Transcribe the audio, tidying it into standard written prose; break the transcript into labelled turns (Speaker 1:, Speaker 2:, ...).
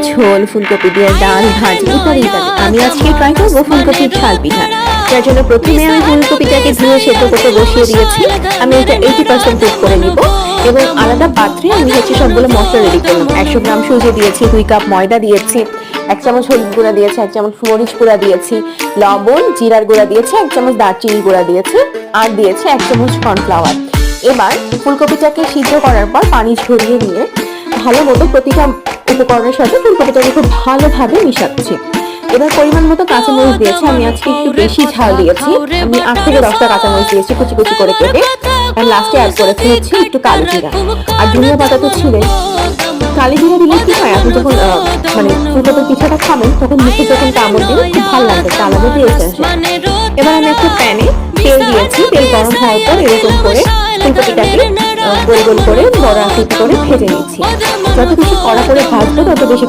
Speaker 1: ঝোল, ফুলকপি দিয়ে ডাল, ভাজি ইত্যাদি ইত্যাদি। আমি আজকে ট্রাই করবো ফুলকপির ঝাল পিঠা। যার জন্য প্রথমে আমি ফুলকপিটাকে ধুয়ে সেদ্ধ করতে বসিয়ে দিয়েছি। আমি এটা 80% কুক করে নিব এবং আলাদা পাত্রে আমি সবগুলো মশলা রেডি করলাম। 100 গ্রাম সুজি দিয়েছি, 2 কাপ ময়দা দিয়েছি, 1 চামচ হলুদ গুঁড়া দিয়েছি, 1 চামচ মরিচ গুঁড়া দিয়েছি, লবণ, জিরার গুঁড়া দিয়েছি, 1 চামচ দারচিনি গুঁড়া দিয়েছি, আর দিয়েছি 1 চামচ কর্নফ্লাওয়ার। এবার ফুলকপিটাকে সিদ্ধ করার পর পানি ঝরিয়ে নিয়ে ভালো মতো প্রতিটা উপকরণের সাথে ফুলকপিটাকে খুব ভালোভাবে মিশাচ্ছি। এবার পরিমাণ মতো কাঁচামরিচ দিয়েছি। আমি আজকে একটু বেশি ঝাল দিয়েছি। আমি 8 থেকে 10টা কাঁচামরিচ দিয়েছি কুচি কুচি করে কেটে। আর লাস্টে অ্যাড করেছি হচ্ছে একটু কালো জিরা আর ধনিয়া পাতা তো ছিলই। কালো জিরা দিলে কি হয়, আপনি যখন মানে ফুলকপির পিঠাটা খাবেন তখন মুখে যখন কামড় দিলে খুব ভালো লাগবে, একটা আলাদা টেস্ট আসে। এবার আমি একটা প্যানে তেল দিয়েছি। তেল গরম হওয়ার পর এরকম করে ফুলকপিটাকে গোল গোল করে বড় আকৃতি করে ভেজে নিচ্ছি। যত বেশি কড়া করে ভাজবো তত বেশি